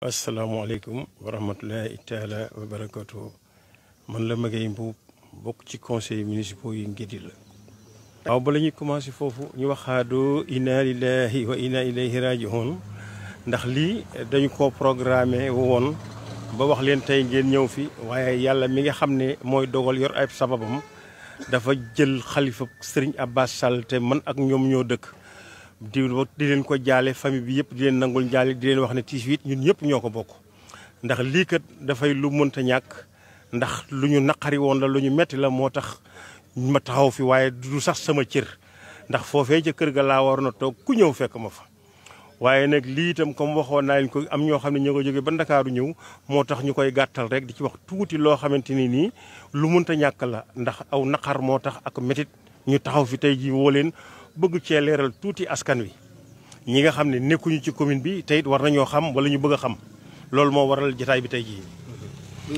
asalaamaaleykum wa rahmatulahi taala wa barakatuh. Man la Maguette Mboup bokk ci conseil municipal yi Ngidi la. waaw ba la ñuy commencé foofu ñu waxaadoo inna lillahi wa inna ilayhi raji'un ndax lii dañu ko programmé woon ba wax leen tey ngeen ñëw fi waaye yàlla mi nga xam ne mooy dogal yor ay sababam dafa jël xalifa Serigne Abbas Sall te man ak ñoom ñoo dëkk di leen ko jaale famille bi yëpp di leen nangul jaale di leen wax ne tiis wi ñun ñëpp ñoo ko bokk ndax lii kat dafay lu mënta ñàkk ndax lu ñu naqari woon la lu ñu metti la moo tax ma taxaw fi waaye du sax sama cër ndax foofee ca kër ga laa war na toog ku ñëw fekk ma fa. waaye nag lii itam comme waxoon naa leen ko am ñoo xam ne ñoo ko jógee ba Ndakaaru ñëw moo tax ñu koy gàttal rek di ci wax tuuti loo xamante ni nii lu mënta ñàkk la ndax aw naqar moo tax ak métit ñu taxaw fi tey ji woo leen bëgg cee leeral tuuti askan wi ñi nga xam ne nekkuñu ci commune bi tey it war nañoo xam wala ñu bëgg a xam loolu moo waral jotaay bi tey jii.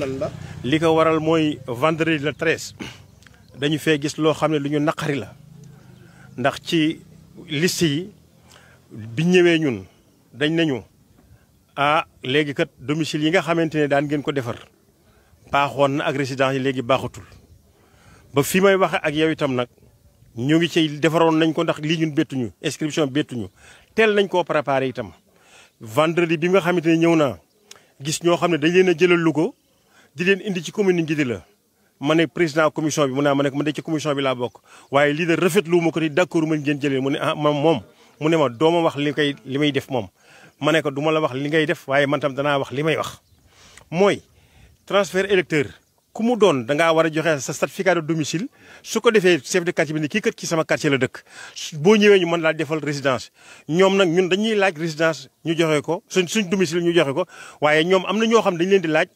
lan la li ko waral mooy vendredi le 13 dañu fee gis loo xam ne lu ñu naqari la ndax ci liste yi bi ñëwee ñun dañ nañu léegi kat domicile yi nga xamante ne daan ngeen ko defar baaxoon na ak résidence yi léegi baaxatul ba fi may waxe ak yow itam nag ñu ngi ci defaroon nañ ko ndax lii ñun bettuñu inscription bettuñu teel nañ koo préparé itam vendredi bi nga xamante ne ñëw naa gis ñoo xam ne dañ leen a jëlal Louga di leen indi ci commune Ngidi la ma ne président commission bi mu ne ma ne ko man de ci commission bi laa bokk waaye lii de rafetlu ma ko ni d'accord ma ngeen jëlee mu ne moom mu ne ma dooma wax li may def moom ma ne ko du ma la wax li ngay def waaye man tam danaa wax li may wax mooy transfert électeur ku mu doon dangaa war a joxe sa certificat de domicile su ko defee chef de quartier bi ne kii kat ci sama quartier la dëkk boo ñëwee ñu mën laa defal résidence ñoom nag ñun dañuy laaj résidence ñu joxe ko suñ domicile ñu joxe ko waaye ñoom am na ñoo xam dañu leen di laaj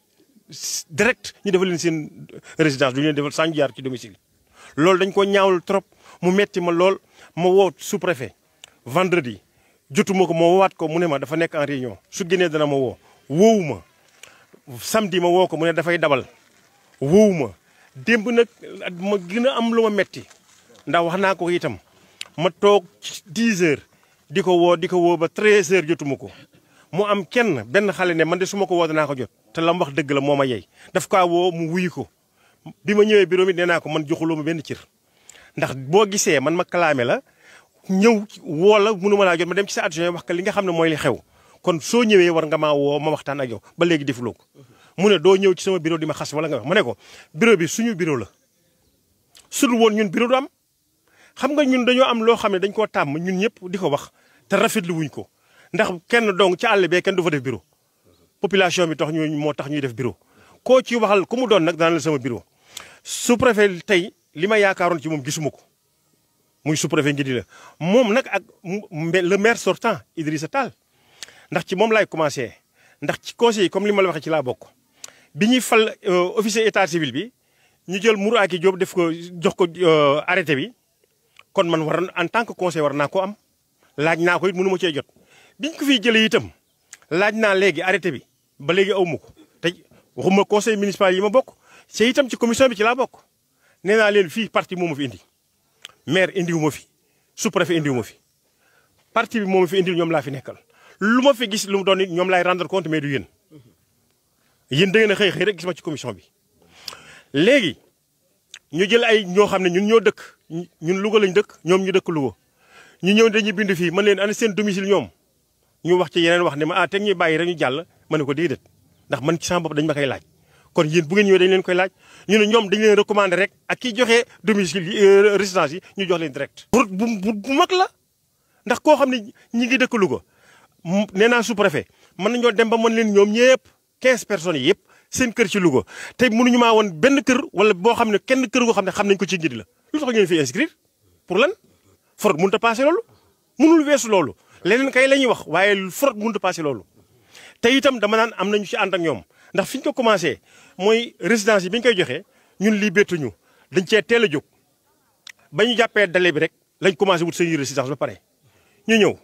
direct ñu defal leen seen résidence du ñu leen defal sans ñu jaar ci domicile loolu dañ ko ñaawul trop mu metti ma lool ma woo sous-préfet vendredi jotuma ko ma woowaat ko mu ne ma dafa nekk en réunion su génnee dana ma woo woowu ma samedi ma woo ko mu ne dafay dabal woowu ma démb nag ma gën a am lu ma metti ndax wax naa ko itam ma toog 10 heures di ko woo ba 13 heures jotuma ko mu am benn xale ne man de su ma ko woo danaa ko jot te la mu wax dëgg la moo ma yey daf kaa woo mu wuyu ko bi ma ñëwee bureau bi nee naa ko man joxuloo ma benn cër ndax boo gisee man ma kalaame la ñëw woo la mënuma laa jot ma dem ci sa adjoint wax ka li nga xam ne mooy li xew kon soo ñëwee war nga maa woo ma waxtaan ak yow ba léegi defuloo ko mu ne doo ñëw ci sama bureau di ma xas wala nga wax ma ne ko bureau bi suñu bureau la sudul woon ñun bureau du am xam nga ñun dañoo am loo xam ne dañ koo tàmm ñun ñëpp di ko wax te rafetlu wuñ ko ndax kenn dong ci àll bee kenn du fa def bureau population bi tax moo tax ñuy def bureau koo ci waxal ku mu doon nag dana la sama bureau sous-préfet tey li ma yaakaaroon ci moom gisuma ko muy sous-préfet Ngidi la moom nag ak le maire sortant Idrissa Tall ndax ci moom laay commencé ndax ci conseil yi comme li ma la waxee ci laa bokk bi ñuy fal officier état civil bi ñu jël Mourou Aki Diop def ko jox ko arrêté bi kon man war en tant que conseiller war naa ko am laaj naa ko it mënu ma cee jot biñ ko fiy jëlee itam laaj naa léegi arrêté bi ba léegi aw ma ko te waxuma conseil municipal yi ma bokk ci itam ci commission bi ci laa bokk nee naa leen fii parti moo ma fi indi maire indiwu ma fi sous-préfet indiwu ma fi parti bi moo ma fi indil ñoom laa fi nekkal lu ma fi gis lu mu doon it ñoom laay rendre compte mais du yéen da ngeen a xëy rek gis ma ci commission bi. léegi ñu jël ay ñoo xam ne ñun ñoo dëkk ñun Louga lañ dëkk ñoom ñu dëkk Louga ñu ñëw dañuy bind fii man leen ana seen domicile ñoom ñu wax ci yeneen wax ne ma teg ñuy bàyyi rek ñu jàll ma ne ko déedéet ndax man ci sama bopp dañ ma koy laaj. kon yéen bu ngeen ñëwee dañ leen koy laaj ñu ne ñoom dañ leen recommandé rek ak ki joxe domicile yi résidence yi ñu jox leen direct. bu mag la ndax koo xam ne ñi ngi dëkk Louga nee naa sous-préfet mën nañoo dem ba mën leen ñoom ñëpp 15 personnes yi yëpp seen kër ci Louga te mënuñu maa woon benn kër wala boo xam ne kenn kër goo xam ne xam nañ ko ci Ngidi la lu tax ngeen fi inscrire pour lan fraude mënut a passé loolu mënul weesu loolu leneen kay la ñuy wax waaye fraude mënut a passé loolu te itam dama naan am nañu ci ànd ak ñoom ndax fi ñu ko commencé mooy résidence yi bi ñu koy joxee ñun lii bettuñu dañ cee teel a jóg ba ñu jàppee délai bi rek lañ commencé wut seen résidence ba pare ñu ñëw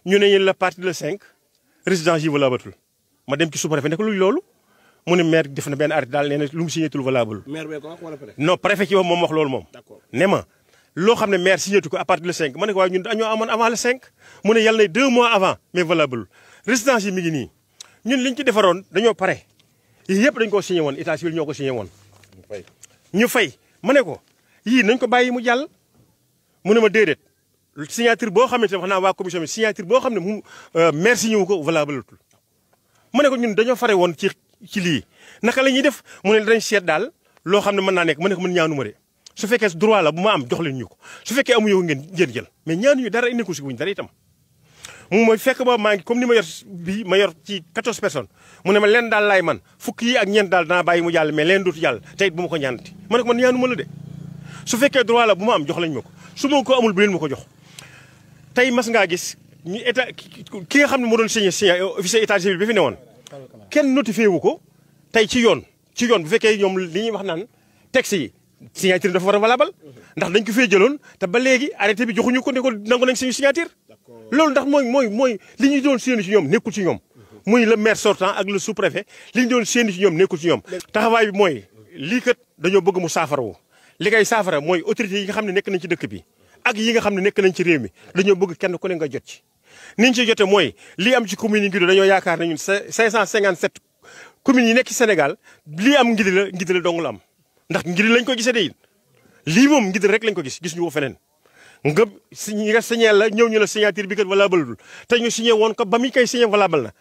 ñu ne yéen la partie le 5 résidence yi valable ma dem ci sous-préfet ne ko luy loolu mu ne maire def na benn arrêté daal nee na lu mu signétul valable. maire bee ko wax wala préfet. non préfet ci moom wax loolu moom. d'accord ne ma loo xam ne maire signétu ko à partir le 5 ma ne ko waaye ñun dañoo amoon avant le 5 mu ne yàlla na 2 mois avant mais valable résidence yi mi ngi nii ñun liñ ci defaroon dañoo pare yii yëpp dañ koo signé woon état civil ñoo ko signé woon. ñu fay ma ne ko yii nañ ko bàyyi mu jàll mu ne ma déedéet signature boo xamante ne wax naa waa commission bi signature boo xam ne mu maire signé wu ko valable tul ma ne ko ñun dañoo fare woon ci lii naka la ñuy def mu ne dañ seet daal loo xam ne mën naa nekk ma ne ko mën ñaanu ma de su fekkee droit la bu ma am jox leen ñu ko su fekkee amuñu ko ngeen jël mais ñaanuñu dara indi ko si wuñ dara itam. mu mooy fekk ba maa ngi comme ni ma yor bii ma yor ci 14 personnes mu ne ma leen daal laay man fukki yi ak ñeent daal danaa bàyyi mu jàll mais leen dootu jàll te it bu ma ko ñaanati ma ne ko man ñaanu ma la de su fekkee droit la bu ma am jox lañ ma ko su ma ko amul bu leen ma ko jox. tey mas ngaa gis ñu état ki nga xam ne moo doon signé officier état civil bi fi ne woon kenn notifié wu ko tey ci yoon bu fekkee ñoom li ñuy wax naan texte yi signature dafa war a valable ndax dañ ko fee jëloon te ba léegi arrêté bi joxuñu ko ne ko nangu nañ suñu signature loolu ndax mooy li ñu doon séenu ci ñoom nekkul ci ñoom muy le maire sortant ak le sous-préfet li ñu doon séenu ci ñoom nekkul ci ñoom taxawaay bi mooy lii kat dañoo bëgg mu saafara wu li koy saafara mooy autorités yi nga xam ne nekk nañ ci dëkk bi ak yi nga xam ne nekk nañ ci réew mi dañoo bëgg kenn ku ne nga jot ci niñ ci jote mooy lii am ci commune yi Ngidila dañoo yaakaar ne ñun 557 communes yi nekk ci Sénégal lii am Ngidila dong la am ndax Ngidila lañ ko gisee de lii moom Ngidila rek lañ ko gis ñu ko feneen nga ñi nga signé la ñëw ñu la signature bi kat valable dul te ñu signé woon ko ba muy koy signé valable na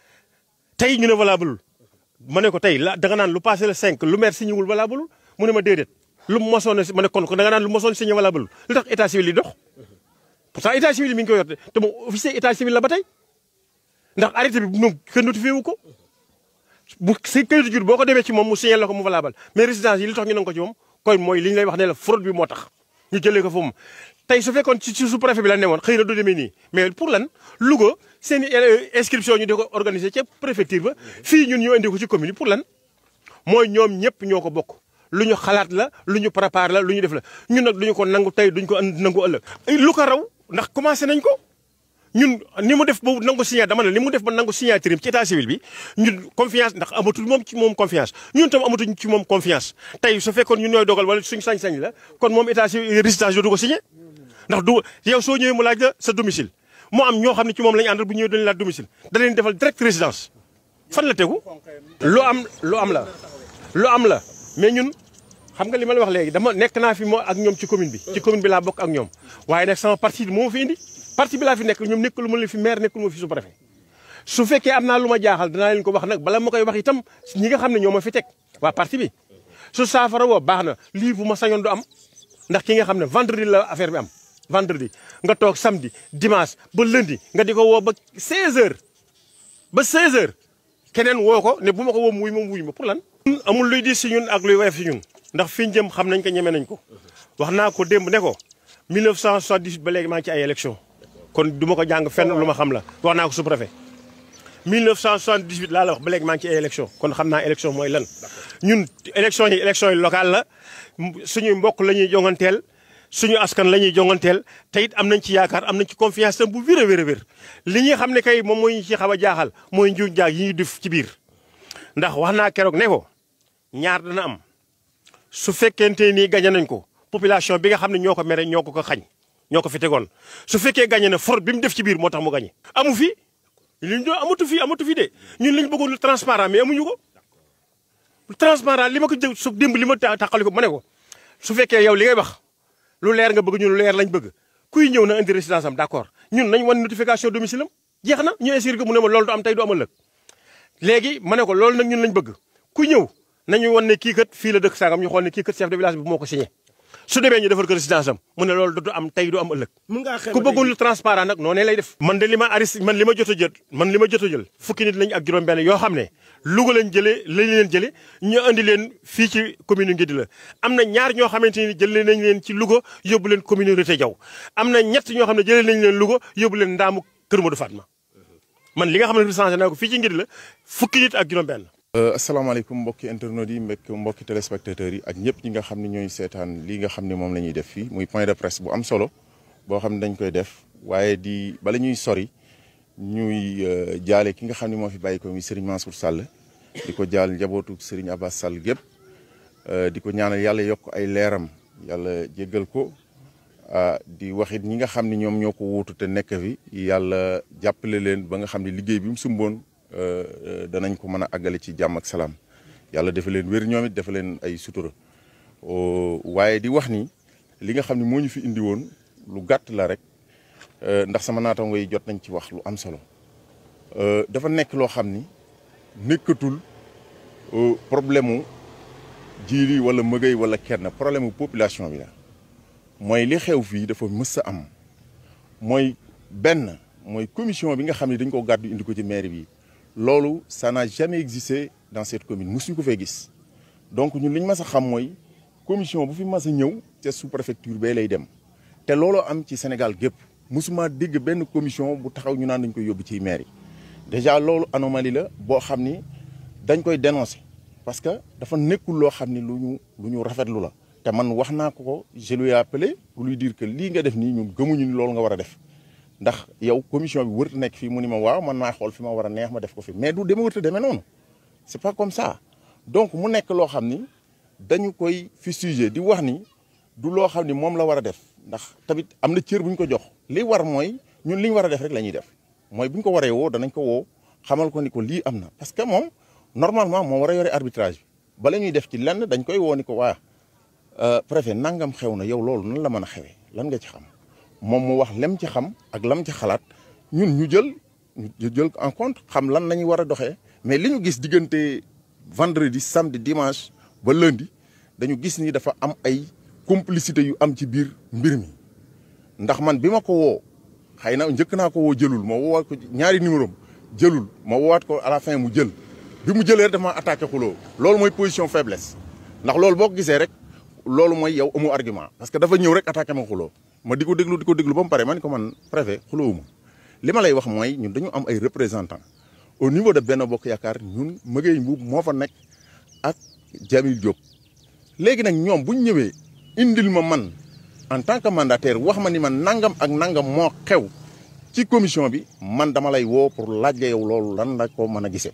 tey ñu ne valable ma ne ko tey la danga naan lu passé le 5 lu maire signé wul valable mu ne ma déedéet lu mosoon ma ne kon danga naan lu mosoon signé valable lu tax état civil yi dox pourtant état civil mi ngi koy yor te moom officier état civil la ba tey ndax arrêté bi moom kenn notifié wu ko bu si kayitu jur boo ko demee ci moom mu signé la ko mu valable mais résidence yi li tax ñu nangu ko ci moom koy mooy li ñu lay wax ne la fraude bi moo tax ñu jëlee ko fa moom tey su fekkoon ci sous-préfet bi la ne woon xëy na du demee nii mais pour lan Louga seen inscription ñu di ko organiser ca préfecture ba fii ñun ñu indi ko ci commune yi pour lan mooy ñoom ñëpp ñoo ko bokk lu ñu xalaat la lu ñu préparé la lu ñu def la ñun nag duñu ko nangu tey duñu ko nangu ëllëg lu ko raw ndax commencé nañ ko ñun ni mu def ba nangu signature dama ne li mu def ba nangu signature ci état civil bi ñun confiance ndax amatul moom ci moom confiance ñun tam amatuñ ci moom confiance tey su fekkoon ñun ñooy dogal wala suñ sañ-sañ la kon moom état civil résidence dootu ko signé ndax du yow soo ñëwee mu laaj la sa domicile moo am ñoo xam ne ci moom lañu àndal bu ñëwee dañu laaj domicile da leen defal direct résidence fan la tegu lu am la mais ñun xam nga li ma la wax léegi dama nekk naa fi moo ak ñoom ci commune bi laa bokk ak ñoom waaye nag sama parti bi moo fi indi parti bi laa fi nekk ñoom nekkul ma leen fi maire nekkul ma fi sous-préfet su fekkee am naa lu ma jaaxal danaa leen ko wax nag bala ma koy wax itam ñi nga xam ne ñoo ma fi teg waa parti bi su saafara woo baax na lii bu ma sañoon du am ndax ki nga xam ne vendredi la affaire bi am vendredi nga toog samedi dimanche ba lundi nga di ko woo ba 16h keneen woo ko ne bu ma ko woo mu wuy ma pour lan. amul luy di si ñun ak luy woyof si ñun ndax fi ñu jëm xam nañ ko ñeme nañ ko wax naa ko démb ne ko 1978 ba léegi maa ngi ci ay élection kon du ma ko jàng fenn lu ma xam la wax naa ko sous-préfet 1978 laa la wax ba léegi maa ngi ci ay élection kon xam naa élection mooy lan ñun élection yi locale la suñuy mbokk la ñuy jonganteel suñu askan la ñuy jonganteel te it am nañ ci yaakaar am nañ ci confiance tam bu wér a wér li ñuy xam ne kay moom mooy ñu ci xaw a jaaxal mooy njuuj njaag yi ñuy def ci biir ndax wax naa keroog ne ko ñaar dana am su fekkente ni gañe nañ ko population bi nga xam ne ñoo ko mere ñoo ko xañ ñoo ko fi tegoon su fekkee gañe na fraude bi mu def ci biir moo tax mu gañe amu fi li ñu amatu fi de ñun liñ bëggoon lu transparent mais amuñu ko transparent li ma ko jël su démb li ma taxali ko ma ne ko su fekkee yow li ngay wax lu leer nga bëgg ñun lu leer lañ bëgg kuy ñëw na indi résidence am d'accord ñun nañ wan notification domicile am jeex na ñu inscrire ko mu ne ma loolu du am tey du am ëllëg léegi ma ne ko loolu nag ñun lañ bëgg ku ñëw nañu wan ne kii kat fii la dëkk sangam ñu xool ne kii kat chef de village bi moo ko signé su demee ñu defal ko résidence am mu ne loolu du am tey du am ëllëg ku bëggul lu transparent nag noonu lay def man li ma jot a jël fukki nit lañ ak juróom-benn yoo xam ne Louga lañ leen jële ñu andi leen fii ci commune Ngidila am na ñaar ñoo xamante ni jëlee nañ leen ci Louga yóbbu leen commune Rité Diaw am na ñett ñoo xam ne jëlee nañ leen Louga yóbbu leen Ndaamu Kër Modou Fatma man li nga xam ne recensé naa ko fii ci Ngidila fukki nit ak juróom-benn. asalaamaaleykum mbokki internautes yi mbokki téléspectateurs yi ak ñëpp ñi nga xam ne ñooy seetaan lii nga xam ne moom la ñuy def fii muy point de presse bu am solo boo xam ne dañ koy def waaye bala ñuy sori ñuy jaale ki nga xam ne moo fi bàyyi ko muy Serigne Mansour Sall di ko jaal njabootu Serigne Abbas Sall gépp di ko ñaanal yàlla yokk ay leeram yàlla jéggal ko di waxit ñi nga xam ne ñoom ñoo ko wuutu te nekk fi yàlla jàppale leen ba nga xam ne liggéey bi mu sumboon danañ ko mën a àggale ci jàmm ak salaam yàlla dafa leen wér ñoom it dafa leen ay sutura waaye di wax ni li nga xam ne moo ñu fi indi woon lu gàtt la rek ndax sama naataango yi jot nañ ci wax lu am solo dafa nekk loo xam ni nekkatul problème mu jiili wala mëgëy wala kenn problème mu population bi la mooy li xew fii dafa mës a am mooy benn mooy commission bi nga xam ne dañ ko gàddu indi ko ci mairie bi loolu ça n'a jamais existé dans cette commune mosuñu ko fee gis donc ñun li ñu mës a xam mooy commission bu fi mës a ñëw ca sous préfecture bee lay dem te looloo am ci Sénégal gépp mosuma dégg benn commission bu taxaw ñu naan dañ koy yóbbu ci mairie déjà loolu anomalie la boo xam ni dañ koy dénoncer parce que dafa nekkul loo xam ni lu ñu rafetlu la te man wax naa ko je lui ai appelé pour lui dire que lii nga def nii ñun gëmuñu ni loolu nga war a def ndax yow commission bi wërta nekk fii mu ni ma waaw man naa xool fi ma war a neex ma def ko fi mais du dema wërta demee noonu c'est pas comme ça donc mu nekk loo xam ni dañu koy fustiger di wax ni du loo xam ni moom la war a def ndax tamit am na cër bu ñu ko jox li war mooy ñun li ñu war a def rek la ñuy def mooy bu ñu ko waree woo danañ ko woo xamal ko ni ko lii am na parce que moom normalement moo war a yore arbitrage bi bala ñuy def ci lenn dañ koy woo ni ko waa préfet nangam xew na yow loolu nan la mën a xewee lan nga ci xam moom mu wax lem ci xam ak lam ci xalaat ñun ñu jël en compte xam lan la ñuy war a doxee mais li ñu gis diggante vendredi samedi dimanche ba lundi dañu gis ni dafa am ay complicité yu am ci biir mbir mi ndax man bi ma ko woo xëy na njëkk naa ko woo jëlul ma woowaat ko ñaari numéro jëlul ma woowaat ko à la fin mu jël bi mu jëlee dafa ma attaqué xuloo loolu mooy position faiblesse ndax loolu boo ko gisee rek loolu mooy yow amu argument parce que dafa ñëw rek attaqué ma xuloo ma di ko déglu ba mu pare ma ni ko man préfet xuloowuma li ma lay wax mooy ñun dañu am ay représentants au niveau de Benno Bokk Yaakaar ñun Mëgëy Mbuub moo fa nekk ak Jamil Diop léegi nag ñoom bu ñu ñëwee indil ma man en tant que mandataire wax ma ni man nangam ak nangam moo xew ci commission bi man dama lay woo pour laaj la yow loolu lan la ko mën a gisee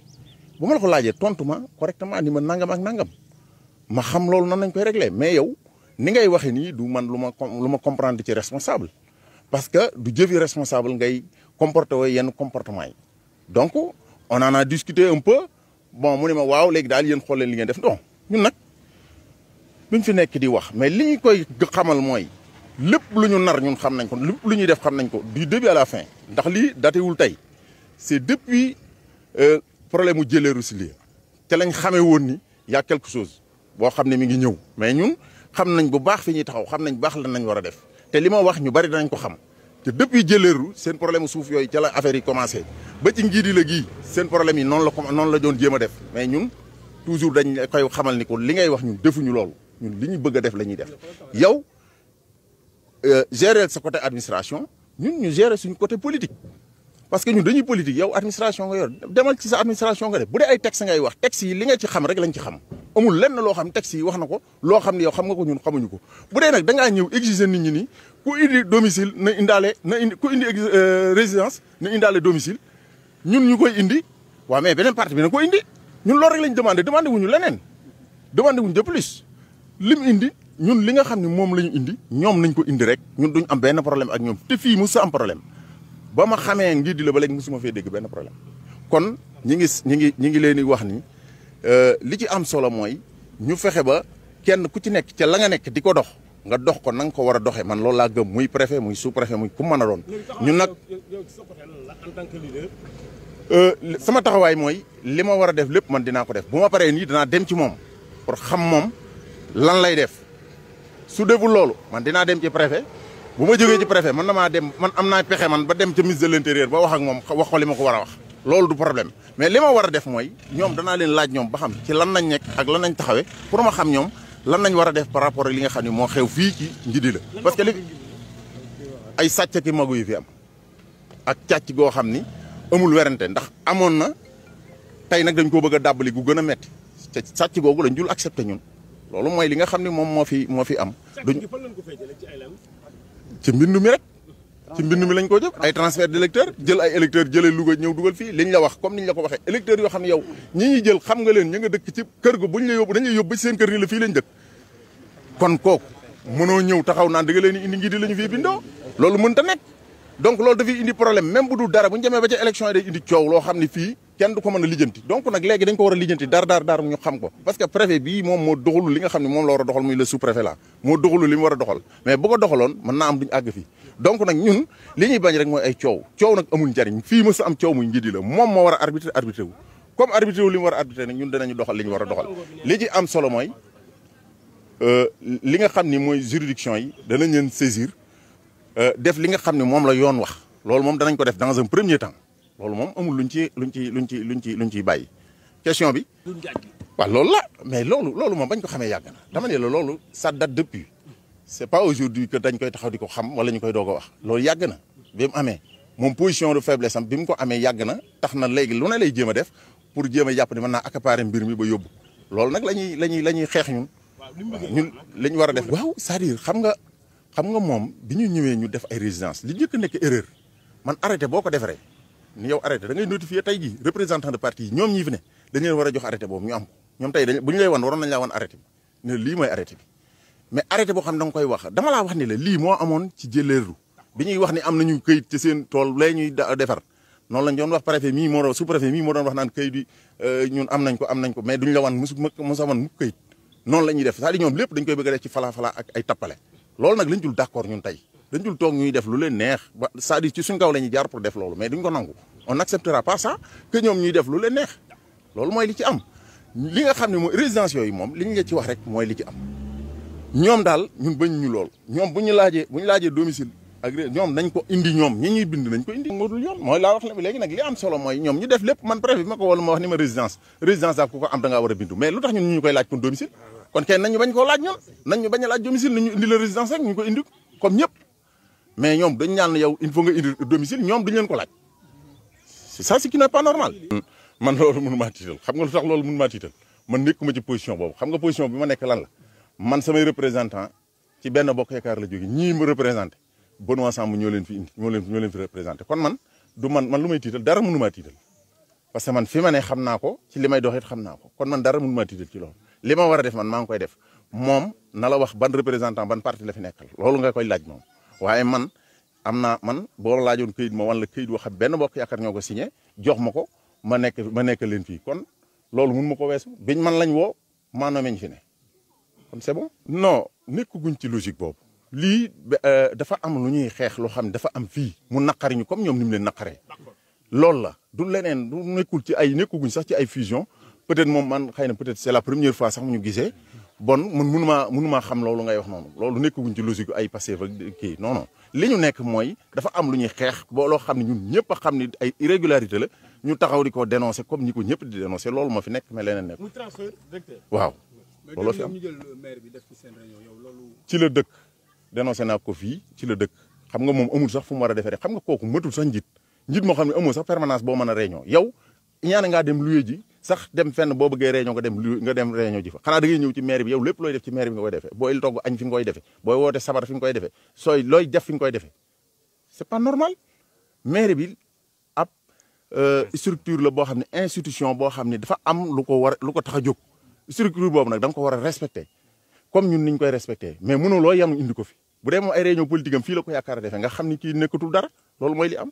bu ma la ko laajee tontu ma correctement ni ma nangam ak nangam ma xam loolu nan nañ koy régler mais yow ni ngay waxee nii du man lu ma comprendre ci responsable parce que du jëfi responsable ngay comporté woo yenn comportement yi donc on en a discuté un peu bon mu ne ma waaw léegi daal yéen xool leen li ngeen def non ñun nag duñ fi nekk di wax mais li ñu koy xamal mooy lépp lu ñu nar ñun xam nañ ko lépp lu ñuy def xam nañ ko du début à la fin ndax lii datewul tey c'est depuis problème mu jëleeru si lii te lañ xamee woon ni y a quelque chose boo xam ne mi ngi ñëw mais ñun xam nañ bu baax fi ñuy taxaw xam nañ bu baax lan nañ war a def te li ma wax ñu bari danañ ko xam te depuis jëleeru seen problème suuf yooyu ca la affaire yi commencé ba ci njiidi la gii seen problème yi noonu la doon jéem a def mais ñun toujours dañ koy xamal ni ko li ngay wax ñun defuñu loolu ñun li ñu bëgg a def la ñuy def yow gérer sa côté administration ñun ñu gérer suñu côté politique parce que ñun dañuy politique yow administration nga yor demal ci sa administration nga def bu dee ay texte ngay wax texte yi li nga ci xam rek lañ ci xam amul lenn loo xam texte yi wax na ko loo xam ne yow xam nga ko ñun xamuñu ko bu dee nag da ngaa ñëw exiger nit ñi ni ku indi domicile na indaale ku indi résidence na indaale domicile ñun ñu koy indi waaw mais beneen partie bi na ko indi ñun loolu rek lañ demandé wuñu leneen demandé wuñu de plus lim indi ñun li nga xam ne moom la ñu indi ñoom nañ ko indi rek ñun duñ am benn problème ak ñoom te fii mu sa am problème ba ma xamee ngir di la ba léegi musuma fee dégg benn problème kon ñi ngi leen di wax ni li ci am solo mooy ñu fexe ba kenn ku ci nekk ca la nga nekk di ko dox nga dox ko na nga ko war a doxee man loolu laa gëm muy préfet muy sous préfet muy ku mën a doon. ñun nag en tant que leader. sama taxawaay mooy li ma war a def lépp man dinaa ko def bu ma paree nii dinaa dem ci moom pour xam moom lan lay def su deful loolu man dinaa dem ci préfet bu ma jógee ci préfet man damaa dem man am naa pexe man ba dem ca ministre de l'intérieur ba wax ak moom wax ko li ma ko war a wax loolu du problème mais li ma war a def mooy ñoom danaa leen laaj ñoom ba xam ci lan nañ nekk ak lan nañ taxawee pour ma xam ñoom lan nañ war a def par rapport ak li nga xam ne moo xew fii ci Ndidi la parce que li ay sàcc ki magu yi fi am ak càcc goo xam ni amul werante ndax amoon na tey nag dañ koo bëgg a dàbbali gu gën a metti te sàcc googu lañ jul accepté ñun loolu mooy li nga xam ne moom moo fi am duñ ci mbindu mi rek ci mbindu mi lañ ko jëf ay transfert d'électeurs jël ay électeurs jëlee Louga ñëw dugal fii liñ la wax comme niñ la ko waxee électeurs yoo xam ne yow ñi ñuy jël xam nga leen ñu nga dëkk ci kër ga buñ la yóbbu dañ lay yóbbu ba ci seen kër ni la fii lañ dëkk kon kooku mënoo ñëw taxaw naan da nga leen indi ngi di la ñu fii bindoo loolu mënta nekk donc loolu dafay indi problème même bu dul dara bu ñu demee ba ca élection yi day indi coow loo xam ne fii kenn du ko mën a lijjanti donc nag léegi dañ ko war a lijjanti daar ñu xam ko parce que préfet bii moom moo doxalu li nga xam ne moom la war a doxal muy le sous-préfet là moo doxalu li mu war a doxal mais bu ko doxaloon mën naa am duñu àgg fii donc nag ñun li ñuy bañ rek mooy ay coow nag amul njariñ fii mës a am coow muy njidi la moom moo war a arbitré wu comme arbitré wu li mu war a arbitré nag ñun danañu doxal li ñu war a doxal li ci am solo mooy li nga xam ni mooy juridiction yi danañ leen saisir def li nga xam ne moom la yoon wax loolu moom danañ ko def dans un premier temps loolu moom amul luñ ciy bàyyi question bi waaw loolu la mais loolu moom bañ ko xamee yàgg na dama ne la loolu ça date depuis c'est pas aujourd'hui que dañ koy taxaw di ko xam wala ñu koy doog a wax loolu yàgg na bi mu amee moom position de faiblesse am bi mu ko amee yàgg na tax na léegi lu ne lay jéem a def pour jéem a jàpp ne mën naa accaparer mbir mi ba yóbbu loolu nag la ñuy xeex ñun li ñu war a def waaw c'est-à-dire xam nga moom bi ñu ñëwee ñu def ay résidence li njëkk a nekk erreur man arrêté boo ko defaree ni yow arrêté da ngay notifier tey jii représentant de parti yi ñoom ñii fi ne dañ leen war a jox arrêté boobu ñu am ko ñoom tey bu ñu lay wan waroon nañ laa wan arrêté bi ne lii mooy arrêté bi mais arrêté boo xam ne da nga koy wax dama laa wax ni la lii moo amoon ci jëleeru bi ñuy wax ni am nañu këyit ci seen tool lay ñuy defar noonu lañ doon wax préfet mii moo doon sous préfet mii moo doon wax naan këyit bi ñun am nañ ko mais duñ la wan mosa wan mukk këyit noonu la ñuy def c'est-à-dire ñoom lépp dañ koy bëgg a def ci fala ak ay tappale loolu nag lañ dul d'accord ñun tey dañ dul toog ñuy def lu leen neex ba c'est-à-dire ci suñ kaw la ñuy jaar pour def loolu mais duñ ko nangu on n'acceptera pas ça que ñoom ñuy def lu leen neex loolu mooy li ci am li nga xam ne mooy résidence yooyu moom li ñu la ci wax rek mooy li ci am ñoom daal ñun bañ ñu lool ñoom bu ñu laajee domicile ak ñoom nañ ko indi ñoom ñi ñuy bind nañ ko indi moo dul yoon mooy laa wax la léegi nag li am solo mooy ñoom ñu def lépp man préfet bi ma ko wala ma wax ni ma résidence daal ku ko am da ngaa war a bindu mais lu tax ñun ñu koy laaj kon domicile kon kenn nañ ñu bañ koo laaj ñoom nañ ñu bañ a laaj domicile nañu indi la résidence rek ñu ko indi comme ñëpp mais ñoom dañ ñaan yow il faut nga indi domicile ñoom duñ leen ko laaj c'est ça ce qui n'est pas normal. man loolu mënu maa tiital xam nga lu tax loolu mënu maa tiital man nekkuma ci position boobu xam nga position bi ma nekk lan la man samay représentant ci benn bokk yaakaar la jóge ñii ma représenté Benoît Sambou ñoo leen fi indi ñoo leen fi représenté kon man lu may tiital dara mënu maa tiital parce que man fi ma ne xam naa ko ci li may doxit xam naa ko kon man dara mënu maa tiital ci loolu li ma war a def man maa ngi koy def moom na la wax ban représentant ban parti la fi nekkal loolu nga koy laaj moom waaye man boo laajoon këyit ma wan la këyit boo xam benn bokk yaakaar ñoo ko signé jox ma ko ma nekk leen fii kon loolu mun ma ko weesu biñ man lañ woo maanaam meñ fi ne kon c'est bon. non nekkuguñ ci logique boobu lii dafa am lu ñuy xeex loo xam ne dafa am fii mu naqari ñu comme ñoom ni mu leen naqaree loolu la du leneen du nekkuguñ sax ci ay fusion peut-être moom man xëy na peut-être c'est la première fois sax mu ñu gisee bon man mënumaa xam loolu ngay wax noonu loolu nekkuguñ ci logique ay Pastef ak kii non li ñu nekk mooy dafa am lu ñuy xeex boo loo xam ne ñun ñëpp a xam ne ay irrégularité la ñu taxaw di ko dénoncer comme ñi ko ñëpp di dénoncer loolu moo fi nekk mais leneen nekk. muy transfert directeur. waaw loolu fi am ñu jël maire bi def ci seen réunion yow loolu. ci la dëkk dénoncé naa ko fii ci la dëkk xam nga moom amul sax fu mu war a defee xam nga kooku matul sax njiit moo xam ne amoo sax permanence boo mën a réunion yow ñaane ngaa dem luye ji sax dem fenn boo bëggee réunion nga dem réunion ji fa xanaa da ngay ñëw ci maire bi yow lépp looy def ci maire bi nga koy defee booy togg añ fi nga koy defee booy woote sabar fi nga koy defee sooy looy def fi nga koy defee c'est pas normal maire bi ab structure la boo xam ne institution boo xam ne dafa am lu ko tax a jóg structure boobu nag da nga ko war a respecter comme ñun niñ koy respecter mais mënoo loo yanu indi ko fi bu dee moom ay réunion politique am fii la ko yaakaar a defee nga xam ni kii nekkatul dara loolu mooy li am